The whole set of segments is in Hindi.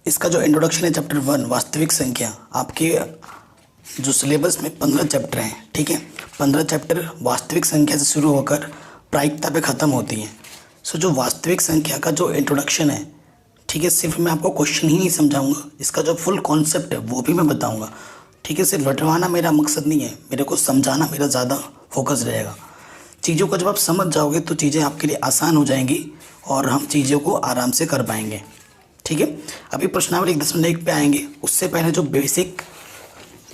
इसका जो इंट्रोडक्शन है चैप्टर 1 वास्तविक संख्या, आपके जो सिलेबस में 15 चैप्टर हैं, ठीक है। 15 चैप्टर वास्तविक संख्या से शुरू होकर प्रायिकता पे ख़त्म होती हैं। सो जो वास्तविक संख्या का जो इंट्रोडक्शन है, ठीक है, सिर्फ मैं आपको क्वेश्चन ही नहीं समझाऊंगा, इसका जो फुल कॉन्सेप्ट है वो भी मैं बताऊंगा, ठीक है। सिर्फ रटवाना मेरा मकसद नहीं है, मेरे को समझाना मेरा ज़्यादा फोकस रहेगा। चीज़ों को जब आप समझ जाओगे तो चीज़ें आपके लिए आसान हो जाएंगी और हम चीज़ों को आराम से कर पाएंगे, ठीक है। अभी प्रश्नावली 1.1 पे आएंगे, उससे पहले जो बेसिक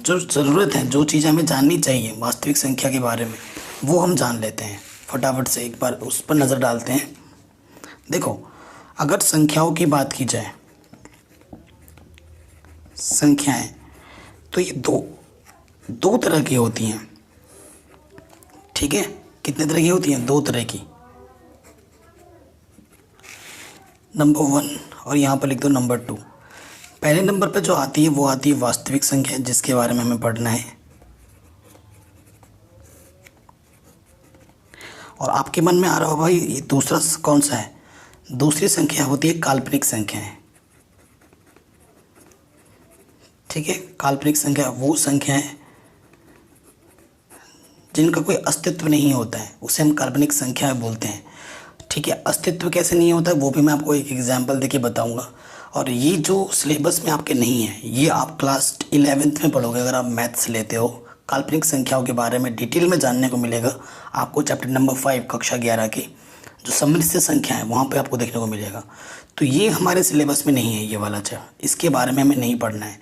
जो ज़रूरत है, जो चीज़ें हमें जाननी चाहिए वास्तविक संख्या के बारे में, वो हम जान लेते हैं। फटाफट से एक बार उस पर नज़र डालते हैं। देखो, अगर संख्याओं की बात की जाए, संख्याएं तो ये दो तरह की होती हैं, ठीक है। कितने तरह की होती हैं? 2 तरह की। नंबर 1 और यहाँ पर लिख दो नंबर 2। पहले नंबर पे जो आती है वो आती है वास्तविक संख्या, जिसके बारे में हमें पढ़ना है। और आपके मन में आ रहा हो भाई ये दूसरा कौन सा है? दूसरी संख्या होती है काल्पनिक संख्याएं, ठीक है। काल्पनिक संख्या वो संख्या है जिनका कोई अस्तित्व नहीं होता है, उसे हम काल्पनिक संख्या बोलते हैं, ठीक है। अस्तित्व कैसे नहीं होता है वो भी मैं आपको एक एग्जांपल देके बताऊंगा। और ये जो सिलेबस में आपके नहीं है, ये आप क्लास 11th में पढ़ोगे अगर आप मैथ्स लेते हो। काल्पनिक संख्याओं के बारे में डिटेल में जानने को मिलेगा आपको चैप्टर नंबर 5 कक्षा 11 की जो सम्मिश्र संख्या है वहाँ पे आपको देखने को मिलेगा। तो ये हमारे सिलेबस में नहीं है, ये वाला चैप्टर, इसके बारे में हमें नहीं पढ़ना है,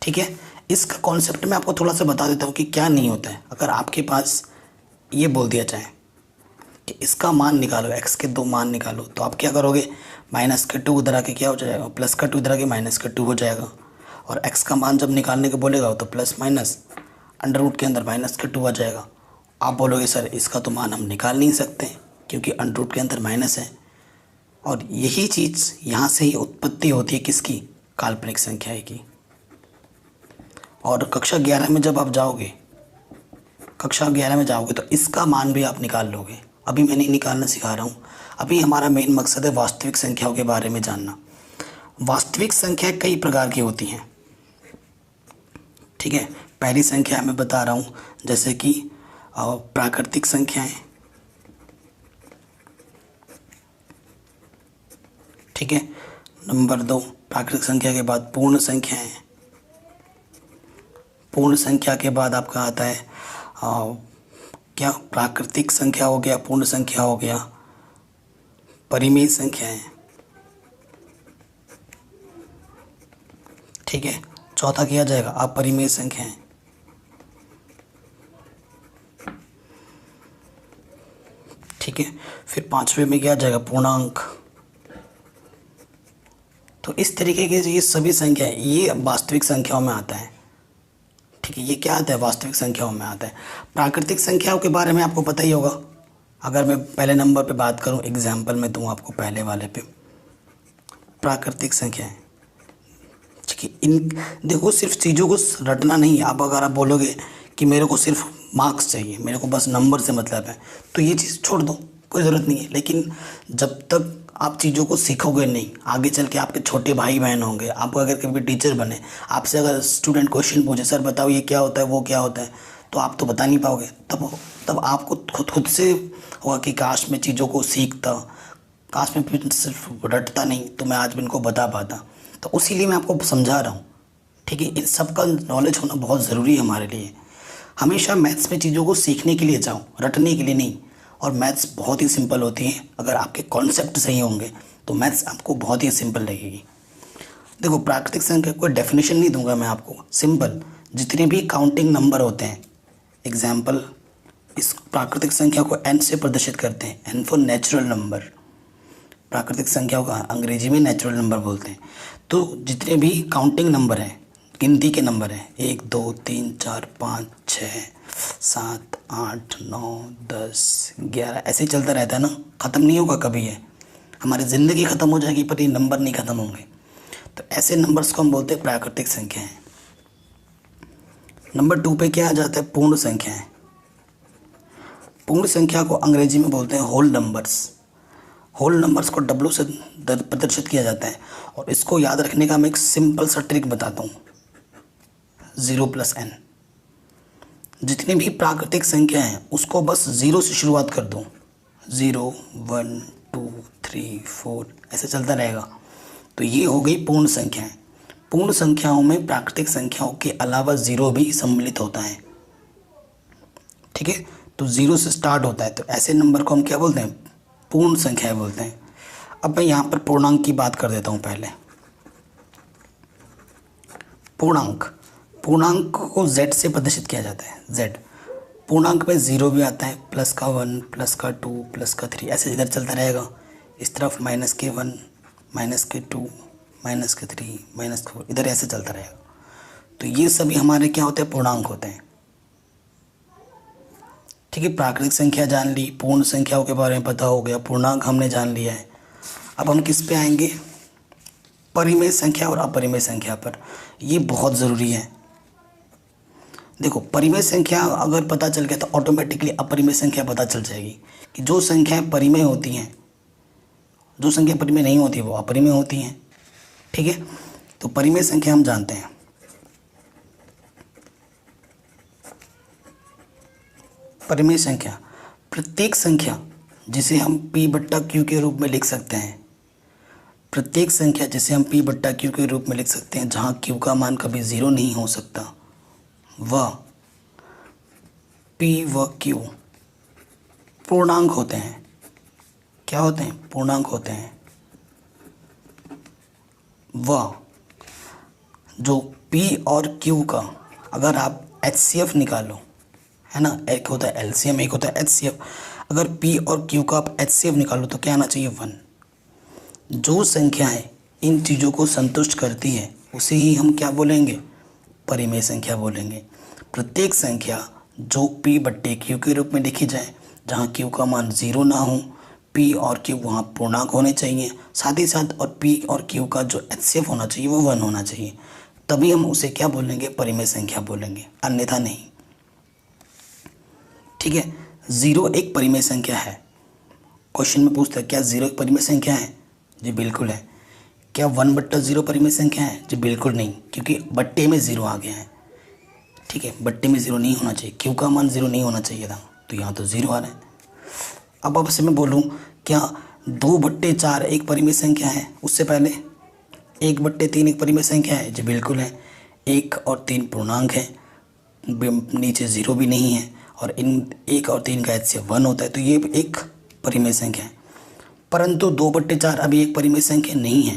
ठीक है। इसका कॉन्सेप्ट मैं आपको थोड़ा सा बता देता हूँ कि क्या नहीं होता है। अगर आपके पास ये बोल दिया जाए कि इसका मान निकालो, x के 2 मान निकालो, तो आप क्या करोगे? माइनस के 2 उधर आके क्या हो जाएगा? प्लस का 2 इधर आके माइनस का 2 हो जाएगा। और x का मान जब निकालने को बोलेगा तो प्लस माइनस अंडर रूट के अंदर माइनस का 2 आ जाएगा। आप बोलोगे सर इसका तो मान हम निकाल नहीं सकते क्योंकि अंडर रूट के अंदर माइनस है। और यही चीज़ यहाँ से ही उत्पत्ति होती है किसकी? काल्पनिक संख्या की। और कक्षा 11 में जब आप जाओगे, कक्षा 11 में जाओगे तो इसका मान भी आप निकाल लोगे। अभी मैं नहीं निकालना सिखा रहा हूँ, अभी हमारा मेन मकसद है वास्तविक संख्याओं के बारे में जानना। वास्तविक संख्या कई प्रकार की होती हैं, ठीक है। पहली संख्या मैं बता रहा हूँ जैसे कि प्राकृतिक संख्याएं, ठीक है। नंबर 2 प्राकृतिक संख्या के बाद पूर्ण संख्याएं। पूर्ण संख्या के बाद आपका आता है क्या? प्राकृतिक संख्या हो गया, पूर्ण संख्या हो गया, परिमेय संख्याएं, ठीक है। चौथा किया जाएगा अपरिमेय संख्याएं, ठीक है। फिर 5वें में क्या जाएगा? पूर्णांक। तो इस तरीके के ये सभी संख्याएं ये वास्तविक संख्याओं में आता है, ठीक है। ये क्या आता है? वास्तविक संख्याओं में आता है। प्राकृतिक संख्याओं के बारे में आपको पता ही होगा। अगर मैं पहले नंबर पे बात करूं, एग्जाम्पल में दूं आपको पहले वाले पे, प्राकृतिक संख्याएं, ठीक है। इन देखो सिर्फ चीज़ों को रटना नहीं। आप अगर आप बोलोगे कि मेरे को सिर्फ मार्क्स चाहिए, मेरे को बस नंबर से मतलब है, तो ये चीज़ छोड़ दो, कोई ज़रूरत नहीं है। लेकिन जब तक आप चीज़ों को सीखोगे नहीं, आगे चल के आपके छोटे भाई बहन होंगे, आप अगर कभी टीचर बने, आपसे अगर स्टूडेंट क्वेश्चन पूछे सर बताओ ये क्या होता है वो क्या होता है, तो आप तो बता नहीं पाओगे। तब आपको खुद से होगा कि काश मैं चीज़ों को सीखता, काश मैं फिर सिर्फ रटता नहीं तो मैं आज भी इनको बता पाता। तो उसीलिए मैं आपको समझा रहा हूँ, ठीक है। इन सब का नॉलेज होना बहुत ज़रूरी है हमारे लिए। हमेशा मैथ्स में चीज़ों को सीखने के लिए जाओ, रटने के लिए नहीं। और मैथ्स बहुत ही सिंपल होती है, अगर आपके कॉन्सेप्ट सही होंगे तो मैथ्स आपको बहुत ही सिंपल लगेगी। देखो प्राकृतिक संख्या कोई डेफिनेशन नहीं दूंगा मैं आपको, सिंपल जितने भी काउंटिंग नंबर होते हैं, एग्जाम्पल इस प्राकृतिक संख्या को n से प्रदर्शित करते हैं, n फॉर नेचुरल नंबर। प्राकृतिक संख्याओं का अंग्रेजी में नेचुरल नंबर बोलते हैं। तो जितने भी काउंटिंग नंबर हैं, गिनती के नंबर हैं, 1 2 3 4 5 6 7 8 9 10 11 ऐसे ही चलता रहता है ना, ख़त्म नहीं होगा कभी। ये हमारी ज़िंदगी ख़त्म हो जाएगी पर ये नंबर नहीं ख़त्म होंगे। तो ऐसे नंबर्स को हम बोलते हैं प्राकृतिक संख्याएं। नंबर 2 पे क्या आ जाता है? पूर्ण संख्याएं। पूर्ण संख्या को अंग्रेजी में बोलते हैं होल नंबर्स। होल नंबर्स को डब्लू से प्रदर्शित किया जाता है। और इसको याद रखने का मैं एक सिंपल सा ट्रिक बताता हूँ, 0 + n। जितनी भी प्राकृतिक संख्या हैं उसको बस 0 से शुरुआत कर दो, 0 1 2 3 4 ऐसे चलता रहेगा। तो ये हो गई पूर्ण संख्याएं। पूर्ण संख्याओं में प्राकृतिक संख्याओं के अलावा 0 भी सम्मिलित होता है, ठीक है। तो 0 से स्टार्ट होता है, तो ऐसे नंबर को हम क्या बोलते हैं, पूर्ण संख्याएं बोलते हैं। अब मैं यहाँ पर पूर्णांक की बात कर देता हूँ पहले। पूर्णांक को z से प्रदर्शित किया जाता है, z। पूर्णांक में 0 भी आता है, प्लस का 1 प्लस का 2 प्लस का 3 ऐसे इधर चलता रहेगा। इस तरफ -1 -2 -3 -4 इधर ऐसे चलता रहेगा। तो ये सभी हमारे क्या होते हैं, पूर्णांक होते हैं, ठीक है। प्राकृतिक संख्या जान ली, पूर्ण संख्याओं के बारे में पता हो गया, पूर्णांक हमने जान लिया है। अब हम किस पे आएंगे, परिमेय संख्या और अपरिमेय संख्या पर। ये बहुत ज़रूरी है। देखो, परिमेय संख्या अगर पता चल गया तो ऑटोमेटिकली अपरिमेय संख्या पता चल जाएगी कि जो संख्याएं परिमेय होती हैं, जो संख्या परिमेय नहीं होती वो अपरिमेय होती हैं, ठीक है। तो परिमेय संख्या हम जानते हैं। परिमेय संख्या प्रत्येक संख्या जिसे हम p/q के रूप में लिख सकते हैं, प्रत्येक संख्या जिसे हम p/q के रूप में लिख सकते हैं जहाँ q का मान कभी 0 नहीं हो सकता, वह p व q पूर्णांक होते हैं। क्या होते हैं, पूर्णांक होते हैं। वह जो p और q का अगर आप HCF निकालो, है ना, एक होता है LCM, एक होता है HCF। अगर p और q का आप HCF निकालो तो क्या आना चाहिए, 1। जो संख्याएं इन चीज़ों को संतुष्ट करती है उसे ही हम क्या बोलेंगे, परिमेय संख्या बोलेंगे। प्रत्येक संख्या जो p/q के रूप में लिखी जाए, जहाँ q का मान 0 ना हो, p और q वहाँ पूर्णांक होने चाहिए, साथ ही साथ और p और q का जो HCF होना चाहिए वो 1 होना चाहिए, तभी हम उसे क्या बोलेंगे, परिमेय संख्या बोलेंगे, अन्यथा नहीं, ठीक है। 0 एक परिमेय संख्या है। क्वेश्चन में पूछता है क्या 0 एक परिमेय संख्या है, जी बिल्कुल है। क्या 1/0 परिमेय संख्या है, जी बिल्कुल नहीं, क्योंकि बट्टे में 0 आ गया है, ठीक है। बट्टे में 0 नहीं होना चाहिए, q का मान 0 नहीं होना चाहिए था, तो यहाँ तो 0 आ रहा है। अब आपसे मैं बोलूँ क्या 2/4 एक परिमेय संख्या है, उससे पहले 1/3 एक परिमेय संख्या है, जी बिल्कुल है। 1 और 3 पूर्णांक है, नीचे 0 भी नहीं है, और इन 1 और 3 का HCF 1 होता है, तो ये एक परिमेय संख्या है। परंतु 2/4 अभी एक परिमेय संख्या नहीं है,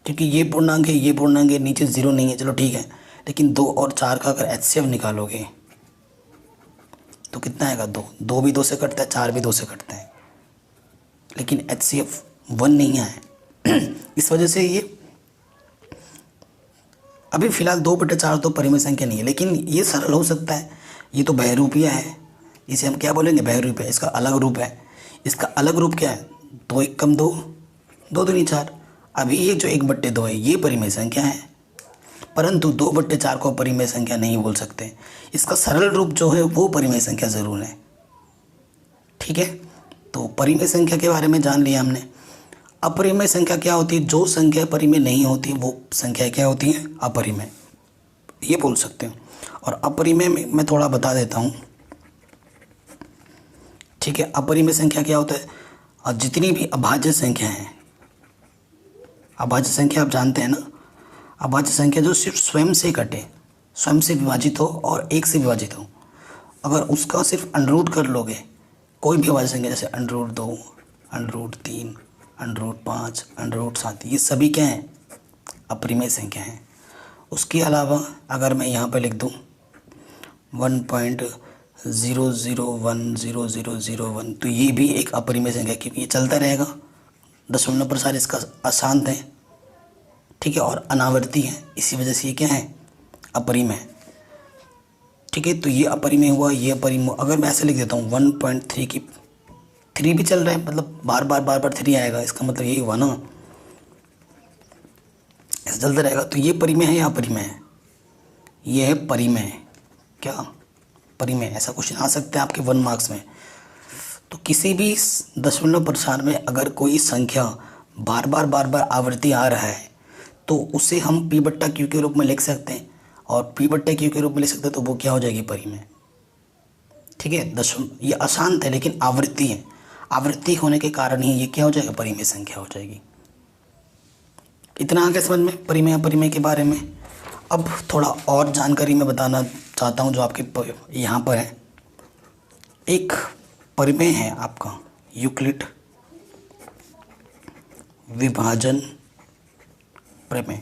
क्योंकि ये पूर्णांक है, ये पूर्णांक है, नीचे 0 नहीं है, चलो ठीक है। लेकिन 2 और 4 का अगर HCF निकालोगे तो कितना आएगा, 2। 2 भी 2 से कटता है, 4 भी 2 से कटता है, लेकिन HCF 1 नहीं आया। इस वजह से ये अभी फ़िलहाल 2/4 तो परिमेय संख्या नहीं है, लेकिन ये सरल हो सकता है। ये तो बहुरूपीय है, इसे हम क्या बोलेंगे, बहुरूपीय। इसका अलग रूप है, इसका अलग रूप क्या है, 2 × 2 2 दूनी 4। अभी ये जो 1/2 है ये परिमेय संख्या है, परंतु 2/4 को परिमेय संख्या नहीं बोल सकते। इसका सरल रूप जो है वो परिमेय संख्या ज़रूर है, ठीक है। तो परिमेय संख्या के बारे में जान लिया हमने। अपरिमेय संख्या क्या होती है, जो संख्या परिमेय नहीं होती वो संख्या क्या होती है, अपरिमेय, ये बोल सकते हो। और अपरिमेय में मैं थोड़ा बता देता हूँ, ठीक है। अपरिमेय संख्या क्या होता है, और जितनी भी अभाज्य संख्या है, अभाज्य संख्या आप जानते हैं ना, अभाज्य संख्या जो सिर्फ स्वयं से कटे, स्वयं से विभाजित हो और 1 से विभाजित हो, अगर उसका सिर्फ अंडर कर लोगे, कोई भी अभाज्य संख्या जैसे √2, √3, √5, √7, ये सभी क्या हैं, अपरिमेय संख्या हैं। उसके अलावा अगर मैं यहाँ पर लिख दूँ 1.00100001, तो ये भी एक अपरिमेय संख्या, क्योंकि ये चलता रहेगा, दशमलव प्रसार इसका अशांत है, ठीक है, और अनावर्ती है, इसी वजह से ये क्या है, अपरिमेय, ठीक है। तो ये अपरिमेय हुआ, ये अपरिमेय। अगर मैं ऐसे लिख देता हूँ 1.3 की 3 भी चल रहा है, मतलब बार बार 3 आएगा, इसका मतलब यही हुआ ना, ऐसा चलता रहेगा। तो ये परिमेय है या अपरिमेय है, ये है परिमेय। क्या परिमेय, ऐसा क्वेश्चन आ सकता है आपके 1 मार्क्स में। तो किसी भी दशमलव प्रसार में अगर कोई संख्या बार बार आवृत्ति आ रहा है तो उसे हम पी बट्टा क्यू के रूप में लिख सकते हैं, और पी बट्टा क्यू के रूप में लिख सकते हैं तो वो क्या हो जाएगी परिमेय। ठीक है, ये अशांत है लेकिन आवृत्ति है, आवृत्ति होने के कारण ही ये क्या हो जाएगा, परिमेय संख्या हो जाएगी। इतना आगे समझ में परिमेय अपरिमेय के बारे में। अब थोड़ा और जानकारी मैं बताना चाहता हूँ जो आपके यहाँ पर है। एक परिमेय है आपका यूक्लिड विभाजन प्रमेय।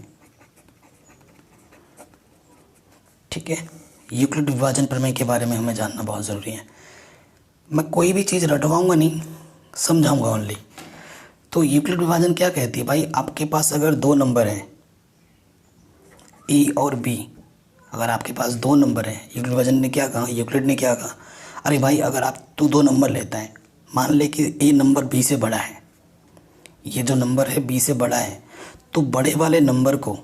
ठीक है, यूक्लिड विभाजन प्रमेय के बारे में हमें जानना बहुत ज़रूरी है। मैं कोई भी चीज़ रटवाऊंगा नहीं, समझाऊंगा ओनली। तो यूक्लिड विभाजन क्या कहती है भाई, आपके पास अगर दो नंबर हैं ए और बी, अगर आपके पास दो नंबर हैं, यूक्लिड विभाजन ने क्या कहा, यूक्लिड ने क्या कहा, अरे भाई अगर तू दो नंबर लेता है, मान ले कि ए नंबर बी से बड़ा है, ये जो नंबर है बी से बड़ा है, तो बड़े वाले नंबर को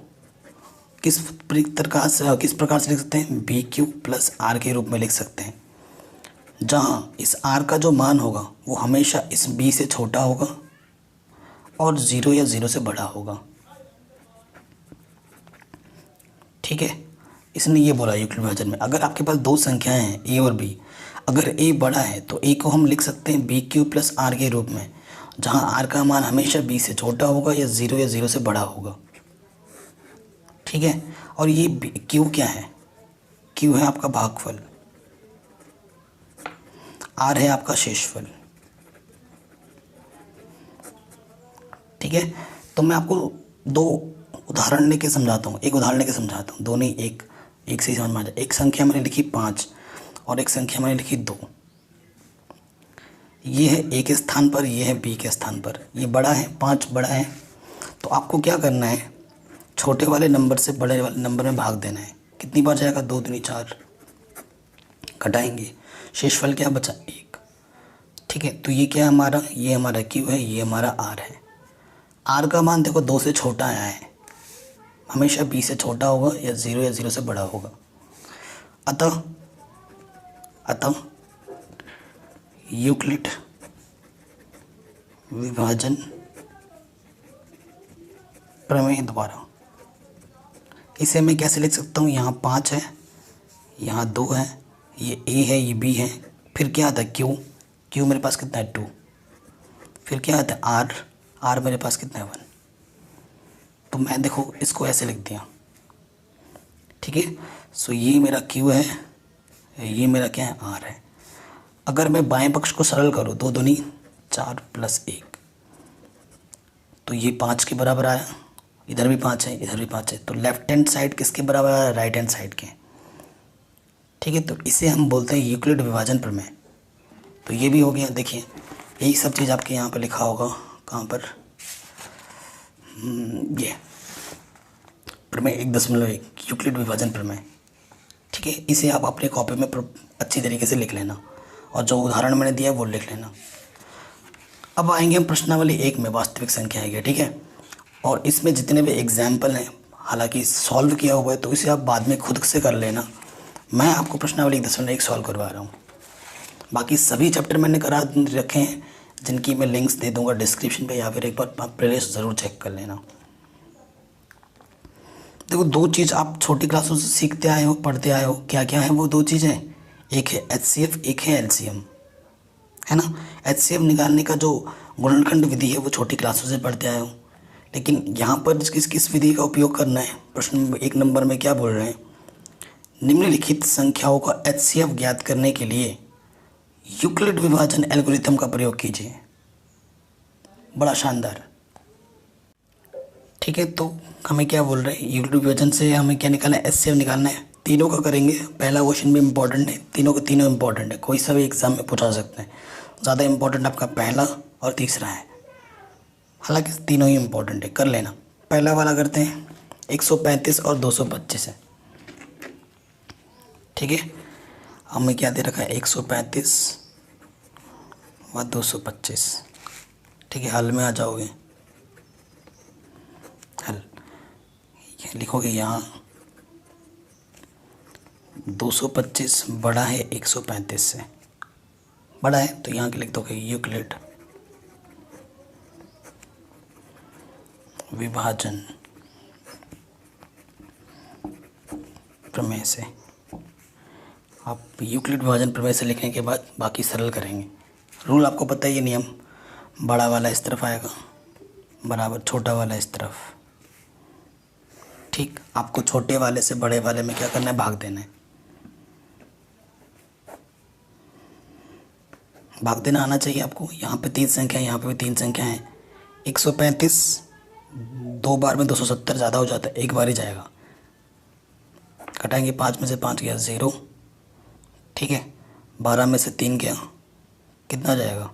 किस प्रकार से लिख सकते हैं, बी क्यू प्लस आर के रूप में लिख सकते हैं, जहाँ इस आर का जो मान होगा वो हमेशा इस बी से छोटा होगा और ज़ीरो या ज़ीरो से बड़ा होगा। ठीक है, इसने ये बोला यूक्लिड विभाजन में अगर आपके पास दो संख्याएं हैं ए और बी, अगर ए बड़ा है तो ए को हम लिख सकते हैं बी क्यू प्लस आर के रूप में, जहाँ आर का मान हमेशा बी से छोटा होगा या ज़ीरो से बड़ा होगा। ठीक है, और ये क्यू क्या है, क्यू है आपका भागफल, आर है आपका शेषफल। ठीक है, तो मैं आपको दो उदाहरण लेके समझाता हूँ, एक उदाहरण लेके समझाता हूँ, दोनों ही एक से ही समझ में आ जाए। एक संख्या मैंने लिखी 5 और एक संख्या मैंने लिखी 2। ये है ए के स्थान पर, ये है बी के स्थान पर। ये बड़ा है, 5 बड़ा है, तो आपको क्या करना है, छोटे वाले नंबर से बड़े वाले नंबर में भाग देना है। कितनी बार जाएगा, 2 दूनी 4, घटाएंगे, शेषफल क्या बचा, 1। ठीक है, तो ये क्या है हमारा, ये हमारा क्यू है, ये हमारा आर है। आर का मान देखो 2 से छोटा आया है, हमेशा बी से छोटा होगा या ज़ीरो से बड़ा होगा। अतः यूक्लिड विभाजन प्रमेय द्वारा इसे मैं कैसे लिख सकता हूँ, यहाँ 5 है, यहाँ 2 है, ये ए है, ये बी है, फिर क्या आता है क्यू मेरे पास कितना है 2, फिर क्या आता है आर मेरे पास कितना है 1। तो मैं देखो इसको ऐसे लिख दिया। ठीक है, सो ये मेरा क्यू है, ये मेरा क्या है, आर है। अगर मैं बाएं पक्ष को सरल करूँ, 2 दूनी 4 प्लस 1, तो ये 5 के बराबर आया, इधर भी 5 है, इधर भी 5 है, तो लेफ्ट हैंड साइड किसके बराबर आया, राइट हैंड साइड के। ठीक है, तो इसे हम बोलते हैं यूक्लिड विभाजन प्रमेय। तो ये भी हो गया। देखिए यही सब चीज़ आपके यहाँ पर लिखा होगा, कहाँ पर, ये प्रमेय 1.1 यूक्लिड विभाजन प्रमेय। ठीक है, इसे आप अपने कॉपी में अच्छी तरीके से लिख लेना, और जो उदाहरण मैंने दिया वो लिख लेना। अब आएंगे हम प्रश्नावली 1 में, वास्तविक संख्या है। ठीक है, और इसमें जितने भी एग्जाम्पल हैं, हालांकि सॉल्व किया हुआ है तो इसे आप बाद में खुद से कर लेना। मैं आपको प्रश्नावली 1.1 सॉल्व करवा रहा हूँ। बाकी सभी चैप्टर मैंने करा रखे हैं, जिनकी मैं लिंक्स दे दूंगा डिस्क्रिप्शन पे, या फिर एक बार आप प्लेलिस्ट ज़रूर चेक कर लेना। देखो, 2 चीज़ आप छोटी क्लासों से सीखते आए हो, पढ़ते आए हो, क्या क्या है वो 2 चीज़ें, एक है HCF, एक है LCM, है ना। HCF निकालने का जो गुणनखंड विधि है वो छोटी क्लासों से पढ़ते आए हो, लेकिन यहाँ पर किस विधि का उपयोग करना है, प्रश्न 1 नंबर में क्या बोल रहे हैं, निम्नलिखित संख्याओं का HCF ज्ञात करने के लिए यूक्लिड विभाजन एल्गोरिथम का प्रयोग कीजिए। बड़ा शानदार। ठीक है, तो हमें क्या बोल रहे हैं, यूक्लिड विभाजन से हमें क्या निकालना है, HCF निकालना है। तीनों का करेंगे, पहला क्वेश्चन भी इम्पोर्टेंट है, तीनों के तीनों इम्पोर्टेंट है, कोई सा भी एग्जाम में पूछा सकते हैं। ज़्यादा इम्पोर्टेंट आपका पहला और तीसरा है, हालांकि तीनों ही इम्पोर्टेंट है, कर लेना। पहला वाला करते हैं, 135 और 225 है। ठीक है, हमें क्या दे रखा है, 135 व 225। ठीक है, हल में आ जाओगे, हल लिखोगे यहाँ 225 बड़ा है 135 से, बड़ा है तो यहाँ के लिख दोगे यूक्लिड विभाजन प्रमेय से। आप यूक्लिड विभाजन प्रमेय से लिखने के बाद बाकी सरल करेंगे। रूल आपको पता है, ये नियम, बड़ा वाला इस तरफ आएगा बराबर छोटा वाला इस तरफ। ठीक, आपको छोटे वाले से बड़े वाले में क्या करना है, भाग देना है। भाग देना आना चाहिए आपको। यहाँ पे 3 संख्या है, यहाँ पे भी 3 संख्या है। 135 2 बार में 270 ज़्यादा हो जाता है, एक बार ही जाएगा। घटाएंगे, 5 में से 5 गया 0। ठीक है, 12 में से 3 गया, कितना जाएगा,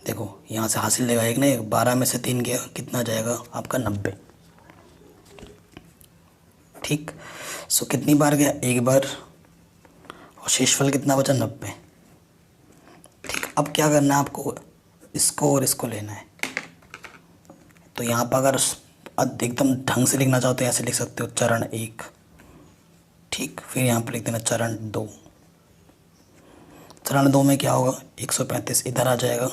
देखो यहाँ से हासिल लेगा एक ना एक। 12 में से 3 गया, कितना जाएगा आपका 90। ठीक, सो कितनी बार गया, एक बार, और शेषफल कितना बचा, 90। ठीक, अब क्या करना है आपको, इसको और इसको लेना है। तो यहाँ पर अगर एकदम ढंग से लिखना चाहो तो ऐसे लिख सकते हो, चरण 1। ठीक, फिर यहाँ पर लिख देना चरण 2। चरण 2 में क्या होगा, 135 इधर आ जाएगा,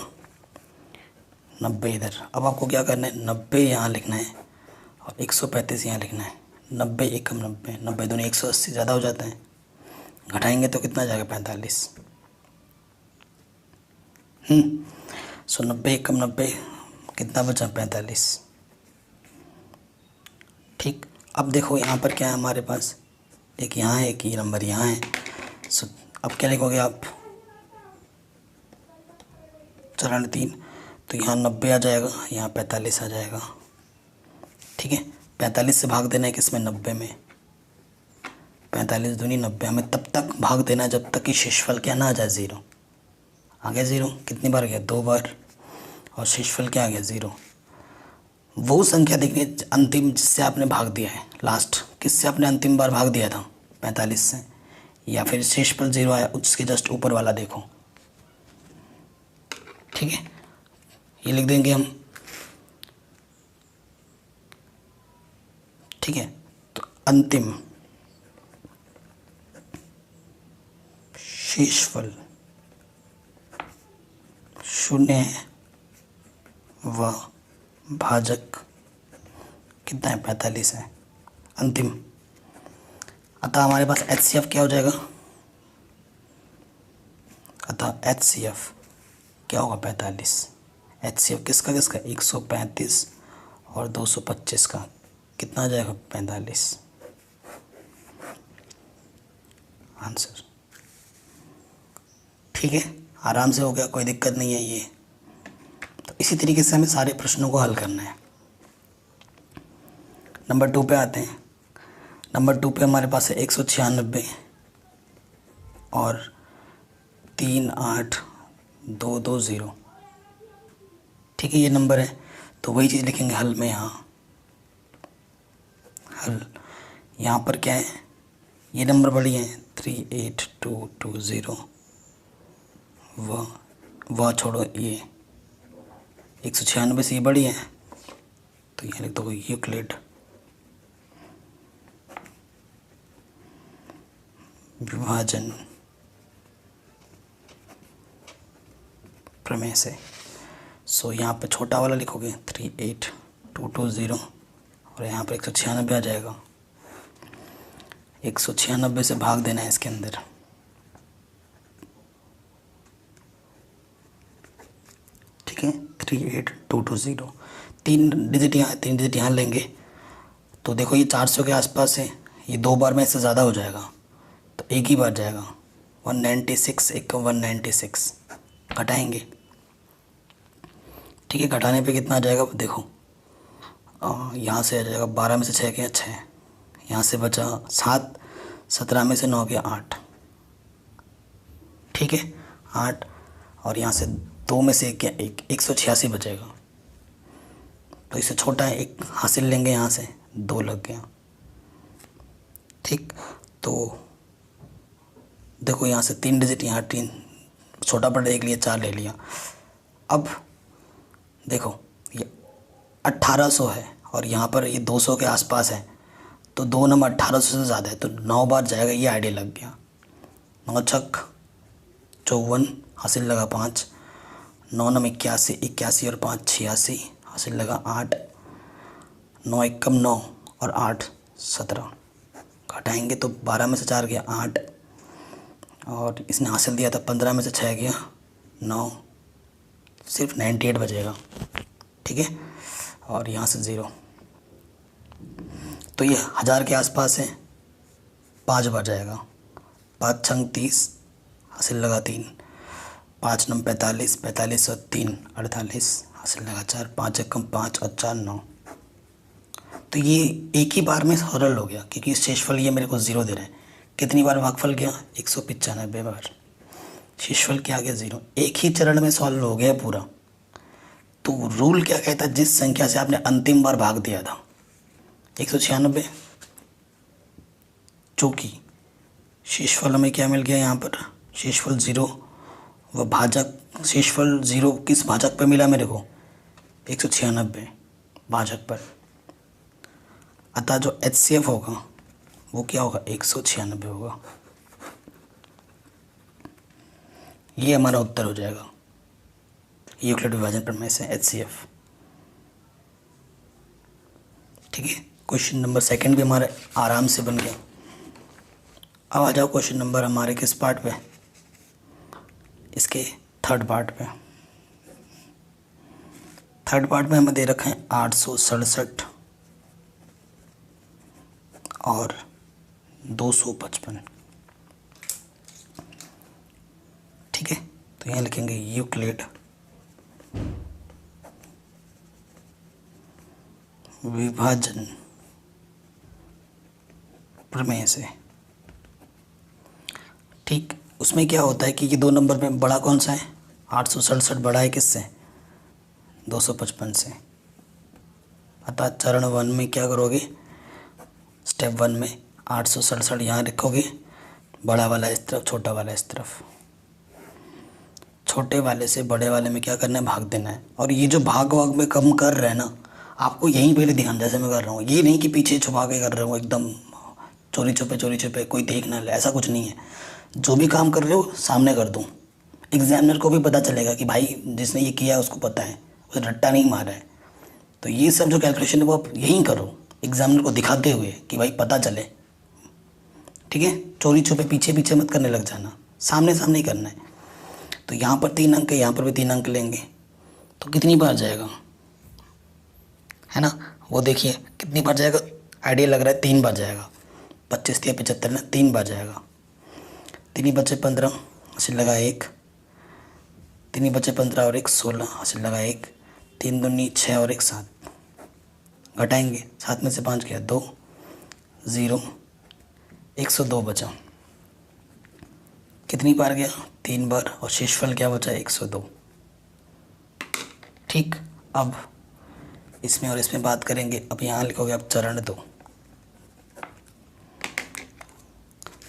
90 इधर। अब आपको क्या करना है, 90 यहाँ लिखना है और 135 यहाँ लिखना है। 90 एकम 90, 90 दूनी 180 ज़्यादा हो जाता है। घटाएंगे तो कितना जाएगा, 45। सो 90 एकम 90 कितना बचा, 45। ठीक, अब देखो यहाँ पर क्या है हमारे पास, एक यहाँ है, एक ये नंबर यहाँ है। सो अब क्या लिखोगे आप, चरण 3, तो यहाँ 90 आ जाएगा, यहाँ 45 आ जाएगा। ठीक है, 45 से भाग देना है किसमें, 90 में। 45 दूनी 90, हमें तब तक भाग देना है जब तक कि शेषफल क्या ना आ जाए 0। आ गया 0, कितनी बार गया, 2 बार, और शेषफल क्या आ गया, 0। वो संख्या देखनी है अंतिम जिससे आपने भाग दिया है, लास्ट किससे आपने अंतिम बार भाग दिया था, 45 से, या फिर शेषफल 0 आया उसके जस्ट ऊपर वाला देखो। ठीक है, ये लिख देंगे हम। ठीक है, तो अंतिम शेषफल 0 है व भाजक कितना है, 45 है अंतिम। अतः हमारे पास HCF क्या हो जाएगा, अतः HCF क्या होगा, 45। HCF किसका किसका, 135 और 225 का, कितना आ जाएगा, 45 आंसर। ठीक है, आराम से हो गया, कोई दिक्कत नहीं है ये। तो इसी तरीके से हमें सारे प्रश्नों को हल करना है। नंबर 2 पे आते हैं। नंबर 2 पे हमारे पास है 196 और 38220। ठीक है, ये नंबर है, तो वही चीज़ लिखेंगे हल में। यहाँ हल, यहाँ पर क्या है, ये नंबर बड़ी है 38220, वह छोड़ो, ये 196 से ये बड़ी है, तो यहाँ लिख दो यूक्लिड विभाजन प्रमेय से। सो यहाँ पे छोटा वाला लिखोगे 38220 और यहाँ पर 196 आ जाएगा। 196 से भाग देना है इसके अंदर। ठीक है, 38220, 3 डिजिट यहाँ लेंगे तो देखो ये 400 के आसपास है, ये 2 बार में इससे ज़्यादा हो जाएगा तो एक ही बार जाएगा। 196 एक 196 घटाएंगे। ठीक है, घटाने पे कितना आ जाएगा देखो, यहाँ से आ जाएगा 12 में से 6 गया 6, यहाँ से बचा 7, 17 में से 9 गया 8। ठीक है 8, और यहाँ से 2 में से 1 गया 1, 186 बचेगा। तो इससे छोटा है 1 हासिल लेंगे, यहाँ से 2 लग गया। ठीक, तो देखो यहाँ से 3 डिजिट, यहाँ 3 छोटा बड़ा 1 लिया, 4 ले लिया। अब देखो ये 1800 है और यहाँ पर ये 200 के आसपास है, तो 2 नंबर 1800 से ज़्यादा है तो 9 बार जाएगा, ये आइडिया लग गया। 9 छक 54, हासिल लगा 5, 9 नम 81, 81 और 5 86, हासिल लगा 8, 9 एकम 9 और 8 17, घटाएंगे तो 12 में से 4 गया 8, और इसने हासिल दिया था 15 में से 6 गया 9, सिर्फ 98 बचेगा। ठीक है, और यहाँ से 0, तो ये 1000 के आसपास है, 5 बार जाएगा। 5 छंग 30, हासिल लगा 3, 5 नम 45, 45 और 3 48, हासिल लगा 4, 5 एकम 5 और 4 9। तो ये एक ही बार में सरल हो गया, क्योंकि शेषफल ये मेरे को 0 दे रहे हैं। कितनी बार भागफल गया? 195 बार। शेषफल क्या आ गया? 0। एक ही चरण में सॉल्व हो गया पूरा। तो रूल क्या कहता है? जिस संख्या से आपने अंतिम बार भाग दिया था 196, चूँकि शेषफल हमें क्या मिल गया यहाँ पर? शेषफल 0, व भाजक शेषफल 0 किस भाजक पर मिला मेरे को? 196 भाजक पर। अतः जो HCF होगा वो क्या होगा? 196 होगा। ये हमारा उत्तर हो जाएगा यूक्लिड विभाजन प्रमेय से HCF। ठीक है, क्वेश्चन नंबर 2 भी हमारे आराम से बन गया। अब आ जाओ क्वेश्चन नंबर हमारे किस पार्ट पे? इसके थर्ड पार्ट पे। थर्ड पार्ट में हमें दे रखा है 867 और 255। ठीक है, तो यहाँ लिखेंगे यूक्लिड विभाजन प्रमेय से। ठीक, उसमें क्या होता है कि ये 2 नंबर में बड़ा कौन सा है? 867 बड़ा है किससे? 255 से। अतः चरण 1 में क्या करोगे? स्टेप 1 में 867 यहाँ लिखोगे, बड़ा वाला इस तरफ, छोटा वाला इस तरफ। छोटे वाले से बड़े वाले में क्या करना है? भाग देना है। और ये जो भाग वाग में कम कर रहे हैं ना, आपको यहीं पहले ध्यान, जैसे मैं कर रहा हूँ, ये नहीं कि पीछे छुपा के कर रहे हो एकदम चोरी छुपे कोई देख ना ले, ऐसा कुछ नहीं है। जो भी काम कर रहे हो सामने कर दूँ, एग्जामिनर को भी पता चलेगा कि भाई जिसने ये किया है उसको पता है, उसे रट्टा नहीं मारा है। तो ये सब जो कैलकुलेशन है वो आप यहीं करो, एग्जामिनर को दिखाते हुए कि भाई पता चले। ठीक है, चोरी छुपे पीछे पीछे मत करने लग जाना, सामने सामने ही करना है। तो यहाँ पर 3 अंक है, यहाँ पर भी 3 अंक लेंगे, तो कितनी बार जाएगा? है ना, वो देखिए कितनी बार जाएगा। आइडिया लग रहा है 3 बार जाएगा। 25 या 75 ना, 3 बार जाएगा। 3 बचे 15, हासिल लगा 1, 3 बचे 15 और 1 16, हासिल लगा 1, 3 दूनी 6 और 1 7, घटाएंगे 7 में से 5 गया 2, 0, 102 बचा। कितनी बार गया? 3 बार, और शेषफल क्या बचा? 102। ठीक, अब इसमें और इसमें बात करेंगे। अब यहाँ लिखोगे अब चरण 2।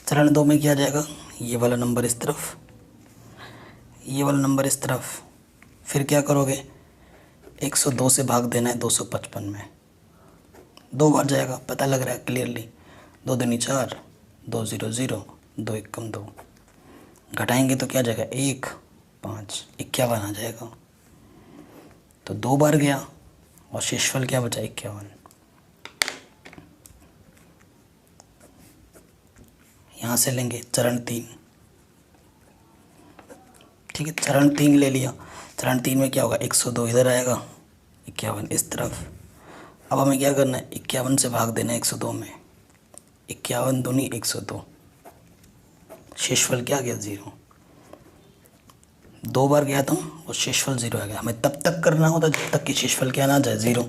चरण 2 में क्या जाएगा? ये वाला नंबर इस तरफ, ये वाला नंबर इस तरफ। फिर क्या करोगे? 102 से भाग देना है 255 में। 2 बार जाएगा, पता लग रहा है क्लियरली। 2 दूनी 4, 2 0 0, 2 एकम 2, घटाएंगे तो क्या जाएगा? 1 5, 51 आ जाएगा। तो 2 बार गया और शेषफल क्या बचा? 51। यहाँ से लेंगे चरण 3। ठीक है, चरण 3 ले लिया। चरण 3 में क्या होगा? 102 इधर आएगा, 51 इस तरफ। अब हमें क्या करना है? 51 से भाग देना है 102 में। 51 दूनी 102, शेषफल क्या गया? 0। 2 बार गया था और शेषफल 0 आ गया। हमें तब तक करना होता जब तक कि शेषफल क्या ना जाए? 0।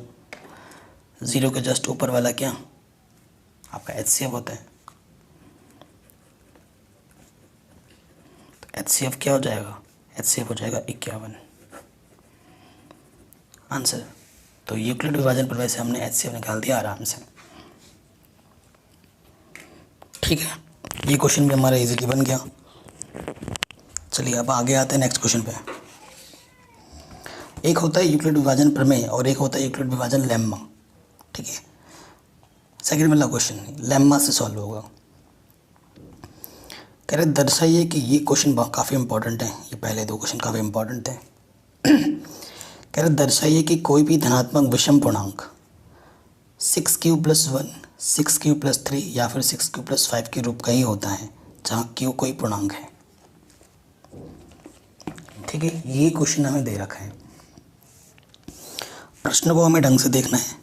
0 के जस्ट ऊपर वाला क्या? आपका HCF होता है। तो HCF क्या हो जाएगा? HCF हो जाएगा 51 आंसर। तो यूक्लिड विभाजन प्रमेय से हमने HCF निकाल दिया आराम से। ठीक है, ये क्वेश्चन भी हमारा इजीली बन गया। चलिए अब आगे आते हैं नेक्स्ट क्वेश्चन पे। एक होता है यूक्लिड विभाजन प्रमेय और एक होता है यूक्लिड विभाजन लेम्मा। ठीक है, सेकंड वाला क्वेश्चन लेम्मा से सॉल्व होगा। कह रहे दर्शाइए कि ये क्वेश्चन काफ़ी इंपॉर्टेंट है, ये पहले दो क्वेश्चन काफ़ी इंपॉर्टेंट थे। कह रहे दर्शाइए कि कोई भी धनात्मक विषम पूर्णांक 6q+1, 6q+3 या फिर 6q+5 के रूप का ही होता है जहाँ q कोई पूर्णांक है। ठीक है, ये क्वेश्चन हमें दे रखा है। प्रश्न को हमें ढंग से देखना है,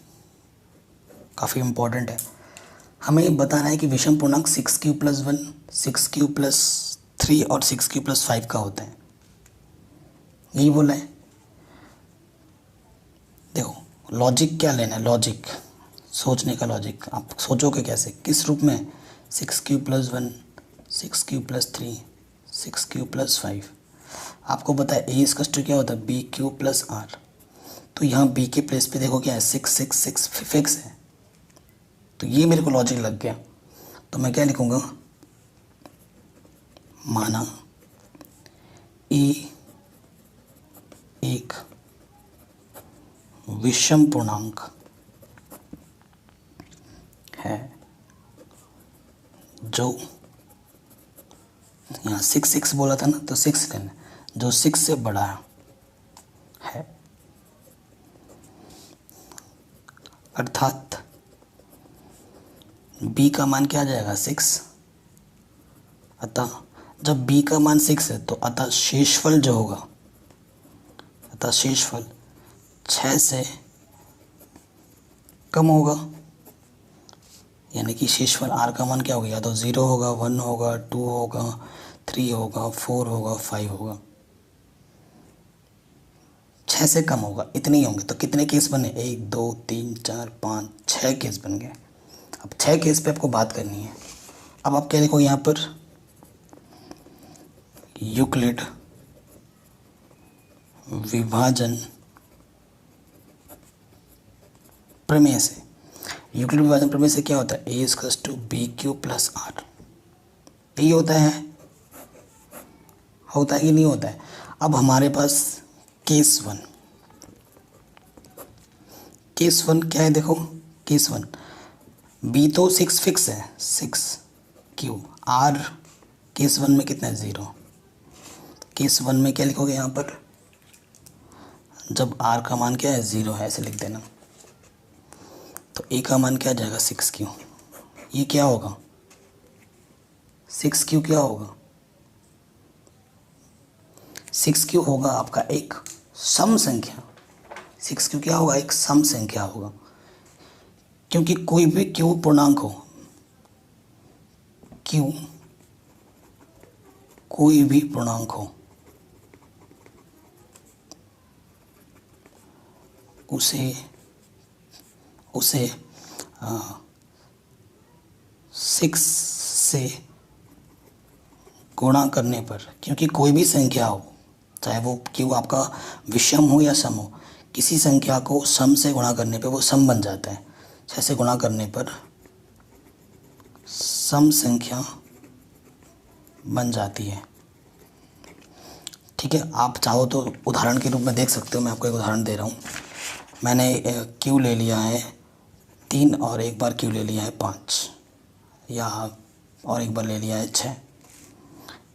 काफ़ी इंपॉर्टेंट है। हमें बताना है कि विषम पूर्णांक 6q+1, 6q+3 और 6q+5 का होता है, यही बोला है। देखो लॉजिक क्या लेना है, लॉजिक सोचने का लॉजिक। आप सोचोगे कैसे, किस रूप में? 6q+1, 6q+3, 6q+5। आपको पता है ए इसका क्या होता है, BQ+R। तो यहाँ बी के प्लेस पे देखो क्या है, 666 फिक्स है। तो ये मेरे को लॉजिक लग गया। तो मैं क्या लिखूँगा, माना ए एक विषम पूर्णांक है जो, यहाँ 6 बोला था ना, तो 6 लेना, जो 6 से बड़ा है, अर्थात b का मान क्या आ जाएगा, 6। अतः जब b का मान 6 है तो अतः शेषफल जो होगा, अतः शेषफल 6 से कम होगा। यानी कि शेषफल r का मान क्या होगा, या तो 0 होगा, 1 होगा, 2 होगा, 3 होगा, 4 होगा, 5 होगा। 6 से कम होगा, इतने ही होंगे। तो कितने केस बने, 1 2 3 4 5 6 केस बन गए। अब 6 केस पे आपको बात करनी है। अब आप क्या देखो यहाँ पर, यूक्लिड विभाजन प्रमेय से, यूक्लिड विभाजन प्रमेय से क्या होता है, A = BQ+R। यही होता है कि नहीं होता है। अब हमारे पास केस वन क्या है, देखो केस 1 B तो 6 फिक्स है, 6q, R केस 1 में कितना है, 0। केस 1 में क्या लिखोगे यहाँ पर, जब R का मान क्या है, 0 है, ऐसे लिख देना। तो A का मान क्या आ जाएगा, 6q। ये क्या होगा, 6q क्या होगा, 6q होगा आपका एक सम संख्या। 6q क्या होगा, एक सम संख्या होगा। क्योंकि कोई भी q पूर्णांक हो, q कोई भी पूर्णांक हो, उसे 6 से गुणा करने पर, क्योंकि कोई भी संख्या हो, चाहे वो q आपका विषम हो या सम हो, किसी संख्या को सम से गुणा करने पे वो सम बन जाता है। 6 से गुणा करने पर सम संख्या बन जाती है। ठीक है, आप चाहो तो उदाहरण के रूप में देख सकते हो। मैं आपको एक उदाहरण दे रहा हूँ। मैंने q ले लिया है 3 और एक बार q ले लिया है 5, या और एक बार ले लिया है 6।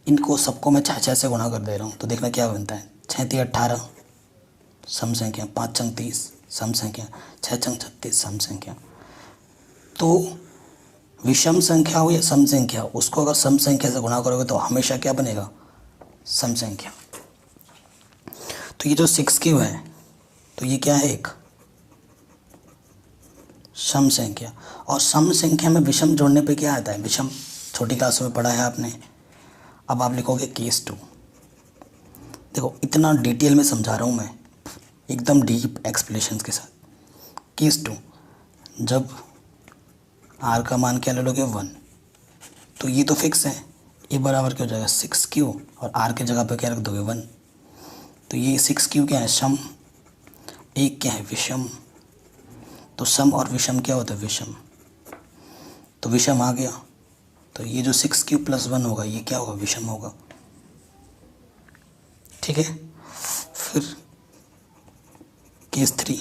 इनको सबको मैं 6 से गुणा कर दे रहा हूँ। तो देखना क्या बनता है, 6 3 18 सम संख्या, 5 चंग 30 सम संख्या, 6 चंग 36 सम संख्या। तो विषम संख्या हो या सम संख्या, उसको अगर सम संख्या से गुणा करोगे तो हमेशा क्या बनेगा, सम संख्या। तो ये जो 6q है, तो ये क्या है, एक सम संख्या। और सम संख्या में विषम जोड़ने पे क्या आता है, विषम छोटी क्लासों में पढ़ा है आपने। अब आप लिखोगे केस 2। देखो इतना डिटेल में समझा रहा हूँ मैं, एकदम डीप एक्सप्लेनेशन के साथ। केस 2, जब r का मान क्या ले लोगे, 1, तो ये तो फिक्स है, ये बराबर क्या हो जाएगा, 6q, और r की जगह पे क्या रख दोगे, 1। तो ये 6q क्या है, सम, एक क्या है, विषम। तो सम और विषम क्या होता है, विषम। तो विषम आ गया, तो ये जो 6q+1 होगा, ये क्या होगा, विषम होगा। ठीक है, फिर केस 3,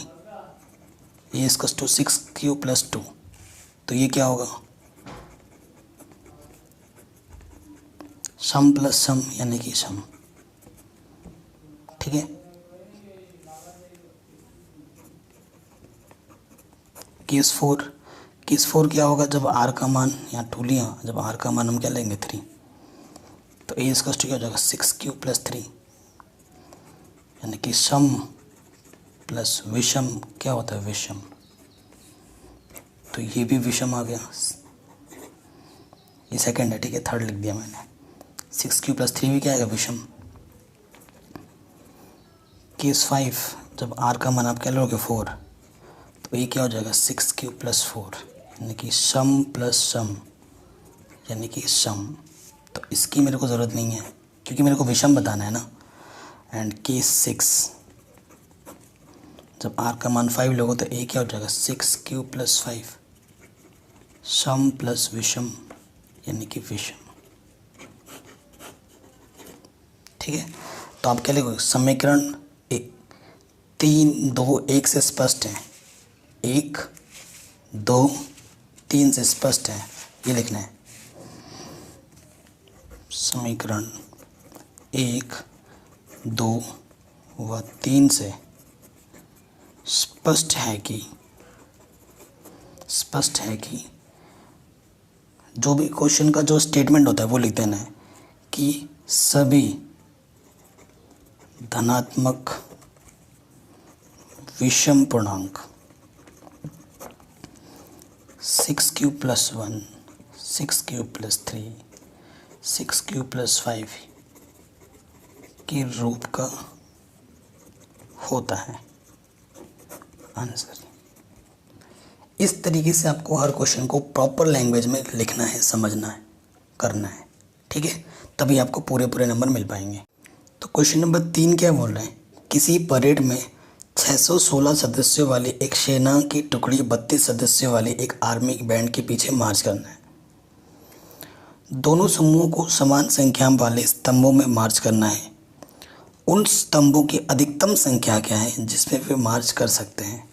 A = 6q+2, तो ये क्या होगा, सम प्लस सम यानी कि सम। ठीक है, केस 4 क्या होगा, जब आर का मान यहाँ टू लिया, जब आर का मान हम क्या लेंगे 3, तो ए इसका क्या हो जाएगा 6 क्यूब प्लस 3 यानी कि सम प्लस विषम क्या होता है विषम, तो ये भी विषम आ गया, ये सेकंड है। ठीक है, थर्ड लिख दिया मैंने। 6 क्यूब प्लस 3 भी क्या आएगा विषम। केस 5 जब आर का मान आप क्या लोगे 4, तो ये क्या हो जाएगा 6 क्यूब प्लस 4 यानी कि सम प्लस सम यानी कि सम। तो इसकी मेरे को ज़रूरत नहीं है क्योंकि मेरे को विषम बताना है ना। एंड केस 6 जब आर का मान 5 लोगो तो ए क्या हो जाएगा 6 क्यूब प्लस 5 सम प्लस विषम यानी कि विषम। ठीक है, तो आप क्या लिखोगे, समीकरण 3, 2, 1 से स्पष्ट है, 1, 2, 3 से स्पष्ट है, ये लिखना है। समीकरण 1, 2 व 3 से स्पष्ट है कि जो भी क्वेश्चन का जो स्टेटमेंट होता है वो लिख देना है कि सभी धनात्मक विषम पूर्णांक 6 cube plus 1, 6 cube plus 3, 6 cube plus 5 के रूप का होता है आंसर। इस तरीके से आपको हर क्वेश्चन को प्रॉपर लैंग्वेज में लिखना है, समझना है, करना है। ठीक है, तभी आपको पूरे नंबर मिल पाएंगे। तो क्वेश्चन नंबर 3 क्या बोल रहे हैं, किसी परेड में 616 सदस्यों वाली एक सेना की टुकड़ी 32 सदस्यों वाली एक आर्मी बैंड के पीछे मार्च करना है। दोनों समूहों को समान संख्या वाले स्तंभों में मार्च करना है। उन स्तंभों की अधिकतम संख्या क्या है जिसमें वे मार्च कर सकते हैं।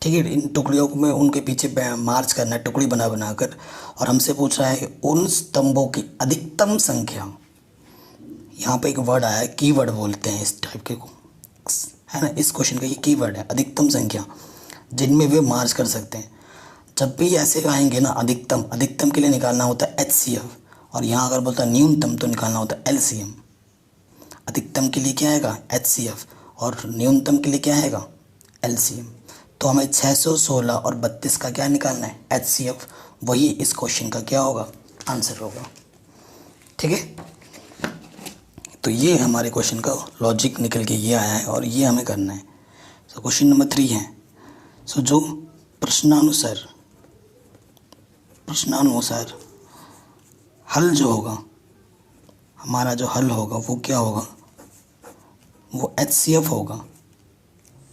ठीक है, इन टुकड़ियों में उनके पीछे मार्च करना है टुकड़ी बना कर, और हमसे पूछ रहा है उन स्तंभों की अधिकतम संख्या। यहाँ पे एक वर्ड आया है, कीवर्ड बोलते हैं इस टाइप के को, है ना, इस क्वेश्चन का ये कीवर्ड है, अधिकतम संख्या जिनमें वे मार्च कर सकते हैं। जब भी ऐसे आएंगे ना, अधिकतम के लिए निकालना होता है HCF, और यहाँ अगर बोलता है न्यूनतम तो निकालना होता है LCM। अधिकतम के लिए क्या आएगा HCF और न्यूनतम के लिए क्या आएगा LCM। तो हमें 616 और 32 का क्या निकालना है HCF, वही इस क्वेश्चन का क्या होगा आंसर होगा। ठीक है, तो ये हमारे क्वेश्चन का लॉजिक निकल के ये आया है और ये हमें करना है। सो क्वेश्चन नंबर 3 है, सो जो प्रश्नानुसार हल जो होगा, हमारा जो हल होगा वो क्या होगा, वो HCF होगा।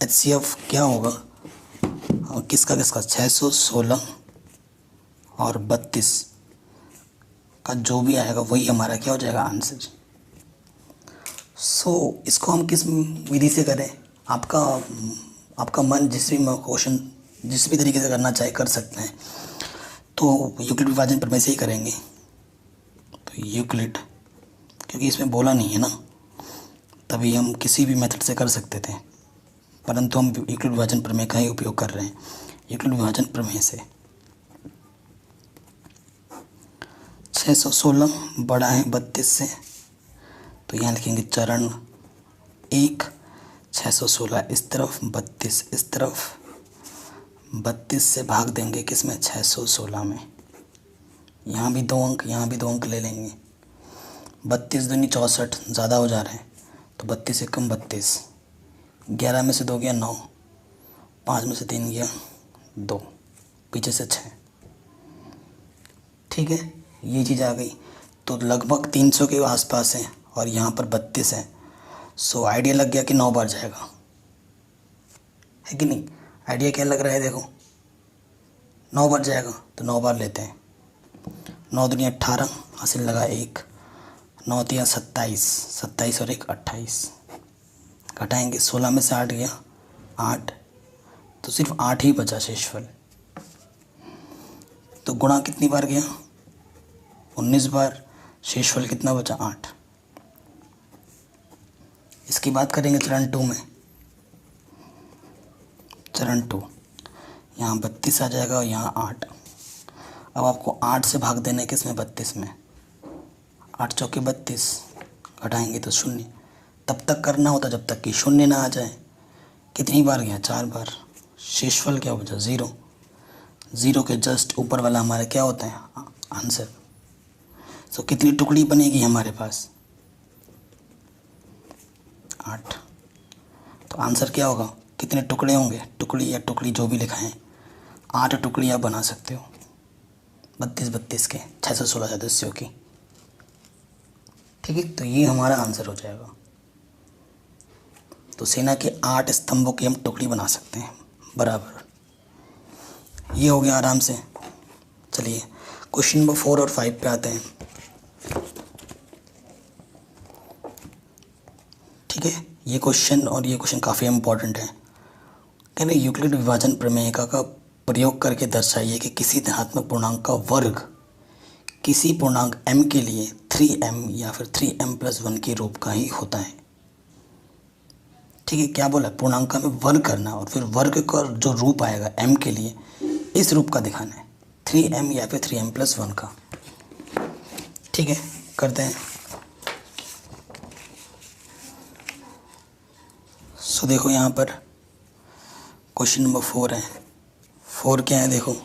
HCF क्या होगा, और किसका 616 और 32 का जो भी आएगा वही हमारा क्या हो जाएगा आंसर। सो इसको हम किस विधि से करें, आपका मन जिस भी तरीके से करना चाहे कर सकते हैं। तो यूक्लिड विभाजन प्रमेय से ही करेंगे। तो यूक्लिड, क्योंकि इसमें बोला नहीं है ना, तभी हम किसी भी मेथड से कर सकते थे, परंतु हम यूक्लिड विभाजन प्रमेय का ही उपयोग कर रहे हैं। यूक्लिड विभाजन प्रमेय से 616 बड़ा है 32 से, तो यहाँ लिखेंगे चरण 1 616 इस तरफ, 32 इस तरफ, 32 से भाग देंगे किसमें 616 में। यहाँ भी 2 अंक, यहाँ भी 2 अंक ले लेंगे। 32 दूनी 64 ज़्यादा हो जा रहा है, तो 32 से कम 32, 11 में से 2 गया 9, 5 में से 3 गया 2, पीछे से 6। ठीक है, ये चीज़ आ गई। तो लगभग 300 के आसपास है और यहाँ पर 32 है। सो आइडिया लग गया कि 9 बार जाएगा, है कि नहीं। आइडिया क्या लग रहा है, देखो 9 बार जाएगा तो 9 बार लेते हैं। 9 दूनी 18, हासिल लगा 1, 9 तिया 27, 27 और 1 28, घटाएंगे 16 में से 8 गया 8, तो सिर्फ 8 ही बचा शेषफल। तो गुणा कितनी बार गया 19 बार, शेषफल कितना बचा 8। इसकी बात करेंगे चरण 2 में। चरण 2 यहाँ 32 आ जाएगा और यहाँ 8। अब आपको 8 से भाग देना है किसमें 32 में। 8 चौके 32, घटाएंगे तो 0। तब तक करना होता जब तक कि 0 ना आ जाए। कितनी बार गया 4 बार। शेषफल क्या बचा 0। 0 के जस्ट ऊपर वाला हमारा क्या होता है आंसर। तो कितनी टुकड़ी बनेगी हमारे पास 8। तो आंसर क्या होगा, कितने टुकड़े होंगे, टुकड़ी या टुकड़ी जो भी लिखा है 8 टुकड़ी आप बना सकते हो 32 के 616 सदस्यों की। ठीक है, तो ये हमारा आंसर हो जाएगा। तो सेना के 8 स्तंभों की हम टुकड़ी बना सकते हैं बराबर। ये हो गया आराम से। चलिए क्वेश्चन नंबर 4 और 5 पे आते हैं। ठीक है, ये क्वेश्चन काफ़ी इम्पोर्टेंट है। कह रहे यूक्लिड विभाजन प्रमेय का प्रयोग करके दर्शाइए कि किसी धनात्मक पूर्णांक का वर्ग किसी पूर्णांक m के लिए 3m या फिर 3m+1 के रूप का ही होता है। ठीक है, क्या बोला, पूर्णांक का में वर्ग करना और फिर वर्ग का जो रूप आएगा m के लिए इस रूप का दिखाना है 3m या फिर 3m+1 का। ठीक है, करते हैं। सो देखो यहाँ पर क्वेश्चन नंबर 4 है। 4 क्या है, देखो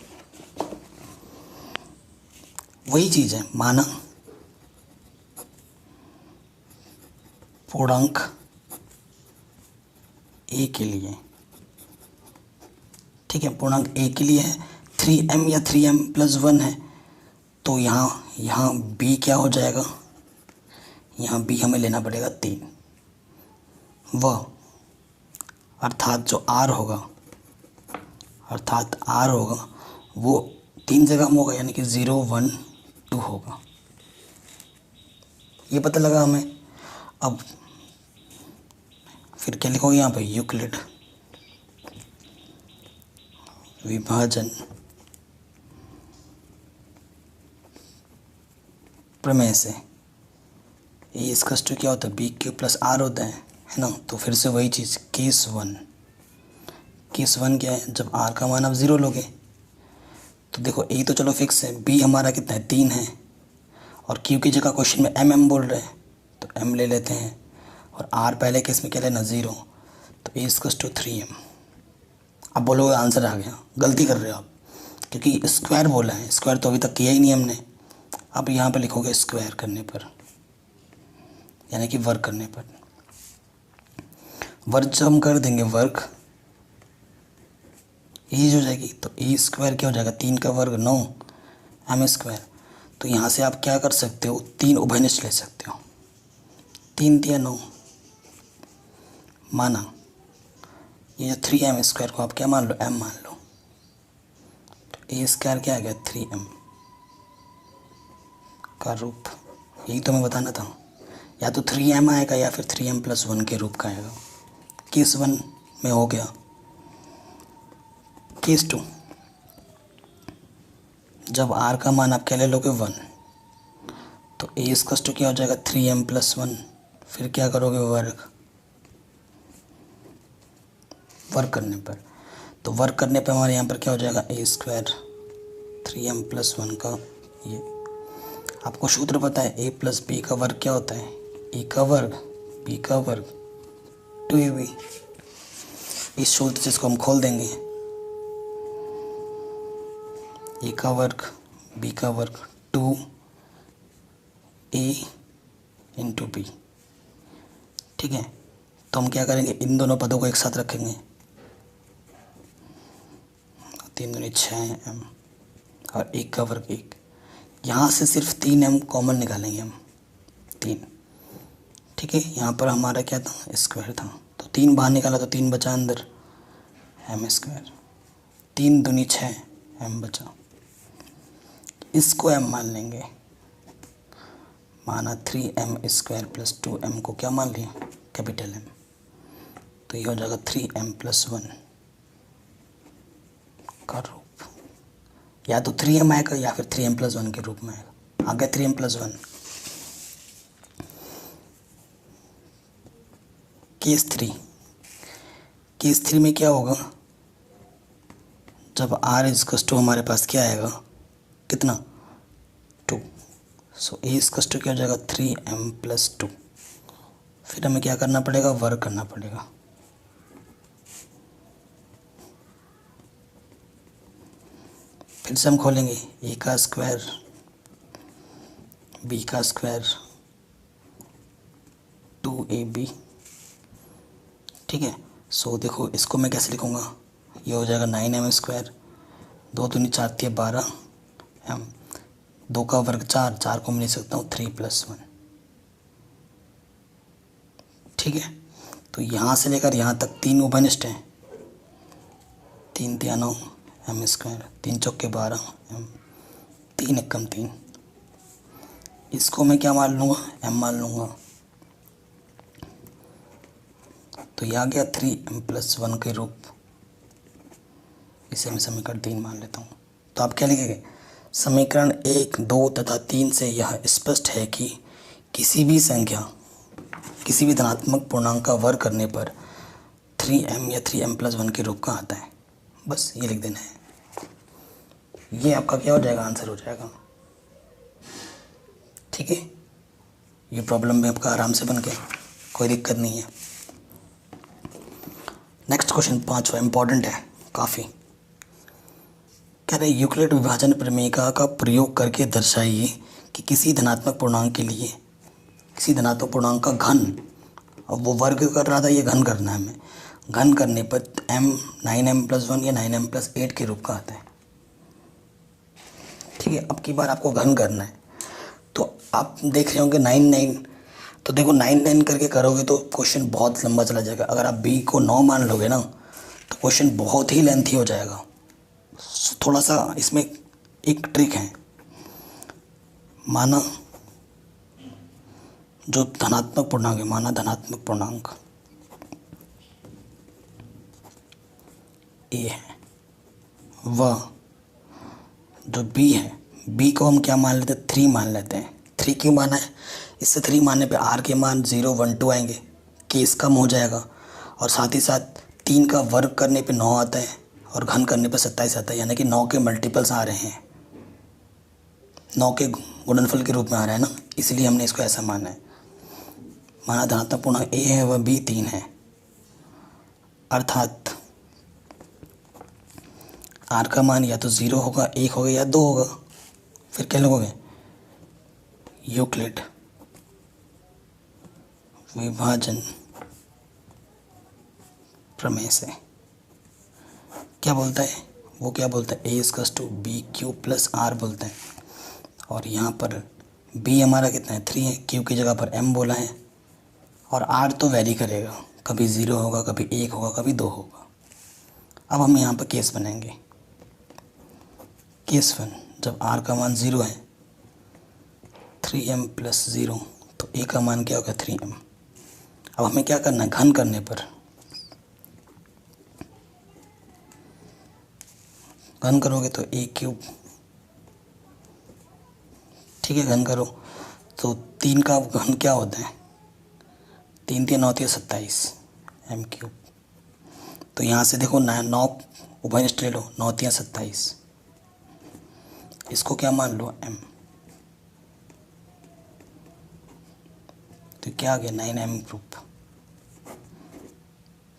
वही चीज़ है, माना पूर्णांक a के लिए। ठीक है, पूर्णांक a के लिए है 3m या 3m+1 है। तो यहाँ b क्या हो जाएगा, यहाँ b हमें लेना पड़ेगा 3। वह अर्थात जो r होगा वो 3 जगह में होगा, यानी कि 0 1 2 होगा। ये पता लगा हमें। अब फिर क्या लिखोगे यहाँ पे, यूक्लिड विभाजन प्रमेय से ए इसका क्या होता है, बी के प्लस आर होता है ना। तो फिर से वही चीज़, केस 1 क्या है, जब आर का मान आप 0 लोगे तो देखो ए तो चलो फिक्स है, बी हमारा कितना है 3 है, और क्यू की जगह क्वेश्चन में एम बोल रहे हैं तो एम ले लेते हैं, और आर पहले केस में क्या लेना 0। तो ए इसका 3m। अब बोलोगे आंसर आ गया, गलती कर रहे हो आप, क्योंकि स्क्वायर बोला है, स्क्वायर तो अभी तक किया ही नहीं हमने। अब यहाँ पर लिखोगे स्क्वायर करने पर, यानी कि वर्ग करने पर। वर्ग जब हम कर देंगे वर्ग, ये हो जाएगी, तो ए स्क्वायर क्या हो जाएगा, 3 का वर्ग 9 m²। तो यहाँ से आप क्या कर सकते हो, 3 उभयनिष्ठ ले सकते हो। 3 3 9 माना, ये जो 3m² को आप क्या मान लो, m मान लो। तो ए स्क्वायर क्या आ गया 3m का रूप। यही तो मैं बताना था, या तो 3m आएगा या फिर 3m+1 के रूप का आएगा। केस 1 में हो गया। केस 2, जब r का मान आप क्या ले लोगे 1, तो a इसका क्या हो जाएगा 3m+1। फिर क्या करोगे, वर्ग करने पर। तो वर्ग करने पर हमारे यहाँ पर क्या हो जाएगा, a² 3m+1 का। ये आपको सूत्र पता है, a + b का वर्ग क्या होता है, a का वर्ग b का वर्ग 2ab। इस सूत्र से इसको हम खोल देंगे, a का वर्ग b का वर्ग 2a × b। ठीक है, तो हम क्या करेंगे, इन दोनों पदों को एक साथ रखेंगे, 3 दूनी 6m और 1 का वर्ग 1। यहाँ से सिर्फ 3m कॉमन निकालेंगे हम, 3। ठीक है, यहाँ पर हमारा क्या था, स्क्वायर था, तो 3 बाहर निकाला तो 3 बचा अंदर, m²। 3 दूनी 6 m बचा, इसको m मान लेंगे। माना 3m² + 2m को क्या मान लिया, कैपिटल M। तो ये हो जाएगा 3m+1 का रूप, या तो 3m आएगा या फिर 3m+1 के रूप में आएगा। आ गया 3m+1। केस थ्री में क्या होगा, जब r इजकस टू हमारे पास क्या आएगा, कितना 2, सो a इजकस टू क्या हो जाएगा 3m+2। फिर हमें क्या करना पड़ेगा, वर्क करना पड़ेगा। फिर से हम खोलेंगे a का स्क्वायर b का स्क्वायर 2ab, ठीक है। सो देखो इसको मैं कैसे लिखूँगा, ये हो जाएगा 9m², 2 दूनी 4 थी 12 m, 2 का वर्ग 4, 4 को मैं लिख सकता हूँ 3+1, ठीक है। तो यहाँ से लेकर यहाँ तक 3 उभयनिष्ठ हैं, 3 तिया 9 m², 3 चौके 12 m, 3 एकम 3, इसको मैं क्या मान लूँगा, m मान लूँगा। तो ये आ गया 3m+1 के रूप, इसे मैं समीकरण 3 मान लेता हूँ। तो आप क्या लिखेंगे, समीकरण 1, 2 तथा 3 से यह स्पष्ट है कि किसी भी संख्या, किसी भी धनात्मक पूर्णांक का वर्ग करने पर 3m या 3m+1 के रूप का आता है। बस ये लिख देना है, ये आपका क्या हो जाएगा, आंसर हो जाएगा, ठीक है। ये प्रॉब्लम में आपका आराम से बन गया, कोई दिक्कत नहीं है। नेक्स्ट क्वेश्चन 5वां इंपॉर्टेंट है काफ़ी। कह रहे यूक्लिड विभाजन प्रमेयिका का प्रयोग करके दर्शाइए कि किसी धनात्मक पूर्णांक के लिए, किसी धनात्मक पूर्णांक का घन, अब वो वर्ग कर रहा था, ये घन करना है हमें, घन करने पर m 9m+1 या 9m+8 के रूप का आता है, ठीक है। अब की बार आपको घन करना है, तो आप देख रहे होंगे 9 9, तो देखो 9 9 करके करोगे तो क्वेश्चन बहुत लंबा चला जाएगा। अगर आप b को 9 मान लोगे ना तो क्वेश्चन बहुत ही लेंथी हो जाएगा। थोड़ा सा इसमें एक ट्रिक है, माना जो धनात्मक पूर्णांक है, माना धनात्मक पूर्णांक a है, वह जो b है, b को हम क्या मान लेते हैं, 3 मान लेते हैं। 3 क्यों माना है, इससे 3 मानने पे r के मान 0 1 2 आएंगे, केस कम हो जाएगा, और साथ ही साथ 3 का वर्ग करने पे 9 आता है और घन करने पे 27 आता है, यानी कि 9 के मल्टीपल्स आ रहे हैं, 9 के गुणनफल के रूप में आ रहा है ना, इसलिए हमने इसको ऐसा माना है। माना धनात्मक पूर्णांक a है वह b 3 है, अर्थात r का मान या तो 0 होगा, 1 होगा या 2 होगा। फिर क्या लिखोगे, यूक्लिड विभाजन प्रमेय से क्या बोलता है, वो क्या बोलता है, a equals to b³ + r बोलते हैं। और यहाँ पर b हमारा कितना है, 3 है, q की जगह पर m बोला है, और r तो वैरी करेगा, कभी 0 होगा, कभी 1 होगा, कभी 2 होगा। अब हम यहाँ पर केस बनाएंगे, केस 1, जब r का मान 0 है, 3m+0, तो a का मान क्या होगा 3m। अब हमें क्या करना है, घन करने पर, घन करोगे तो a³, ठीक है, घन करो तो 3 का घन क्या होता है, 3 3 9 27 m³। तो यहाँ से देखो 9 उभयनिष्ठ ले लो, 9 3 27, इसको क्या मान लो m, तो क्या आ गया 9m ग्रुप।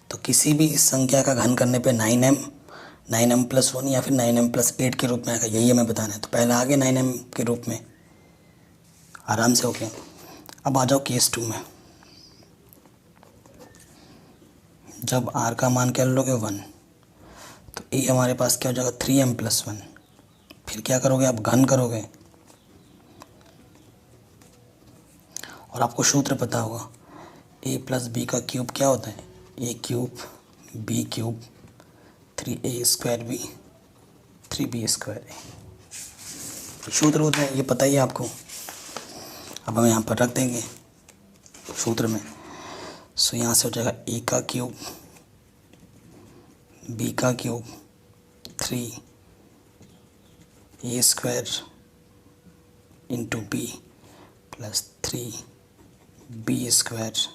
तो किसी भी संख्या का घन करने पे 9m, 9m+1 या फिर 9m+8 के रूप में आएगा, यही हमें बताना है। तो पहले आ गया 9m के रूप में, आराम से हो गया। अब आ जाओ केस 2 में, जब r का मान क्या लोगे 1, तो a हमारे पास क्या हो जाएगा 3m+1। फिर क्या करोगे, आप घन करोगे, और आपको सूत्र पता होगा, a+b का क्यूब क्या होता है, a³ b³ 3a² 3b²। सूत्र होता है, ये पता ही है आपको। अब हम यहाँ पर रख देंगे सूत्र में, सो यहाँ से हो जाएगा a का क्यूब b का cube 3a² into b plus 3b²।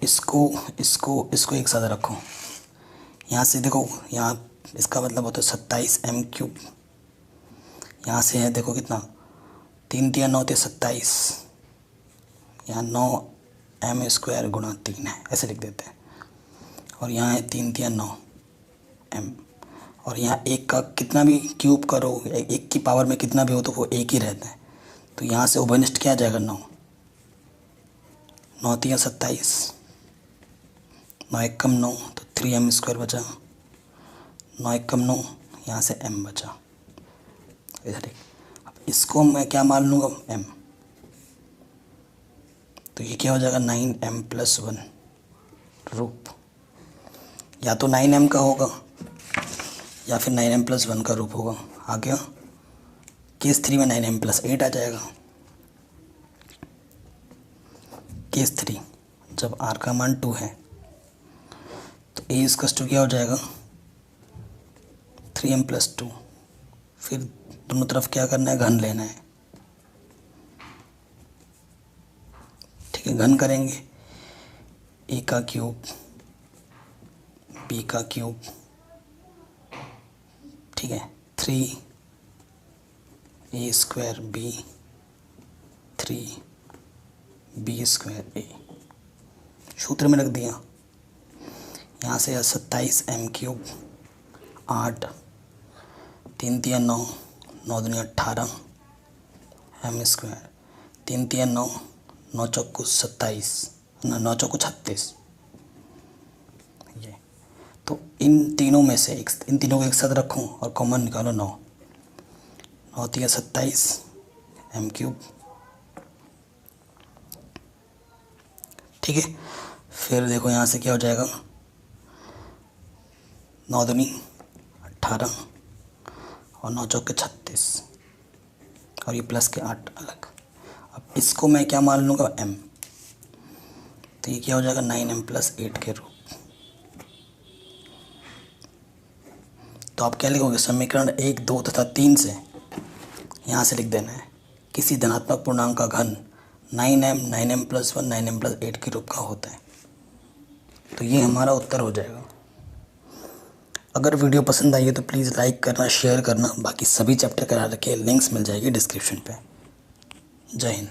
इसको इसको इसको एक साथ रखो। यहाँ से देखो, यहाँ इसका मतलब होता है 27m³। यहाँ से है देखो कितना, 3 3 9 27। यहाँ 9m² गुणा 3 है, ऐसे लिख देते हैं। और यहाँ है 3 3 9m। और यहाँ एक का कितना भी क्यूब करो, एक की पावर में कितना भी हो तो वो एक ही रहता है। तो यहाँ से ओवरनिस्ट क्या आ जाएगा, 9 9 3 27, 9 1 कम 9 तो 3m² बचा, 9 1 कम 9, यहाँ से m बचा इधर। अब इसको मैं क्या मान लूँगा, m। तो ये क्या हो जाएगा, 9m+1 रूप। या तो 9m का होगा या फिर 9m+1 का रूप होगा। आ गया। केस 3 में 9m+8 आ जाएगा। केस 3 जब r का मान 2 है तो a = क्या हो जाएगा, 3m+2। फिर दोनों तरफ क्या करना है, घन लेना है। ठीक है, घन करेंगे, a का क्यूब b का क्यूब, ठीक है, 3a² b 3b² a सूत्र में रख दिया। यहाँ से 27m³, 8, 3 3 9, 9 दूनी 18 m², 3 3 9, 9 चौको 27, 9 चौको 36। ये तो इन तीनों में से इन तीनों को एक साथ रखूं और कॉमन निकालो, 9 9 3 27 m³। ठीक है, फिर देखो यहाँ से क्या हो जाएगा, 9 दूनी 18 और 9 चौके 36 और ये प्लस के 8 अलग। अब इसको मैं क्या मान लूँगा, m। तो ये क्या हो जाएगा, 9m+8 के रूप। तो आप क्या लिखोगे, समीकरण 1 2 तथा 3 से यहाँ से लिख देना है, किसी धनात्मक पूर्णांक का घन 9m 9m+1 9m+8 के रूप का होता है। तो ये हमारा उत्तर हो जाएगा। अगर वीडियो पसंद आई है तो प्लीज़ लाइक करना, शेयर करना। बाकी सभी चैप्टर के लिंक्स मिल जाएगी डिस्क्रिप्शन पे। जय हिंद।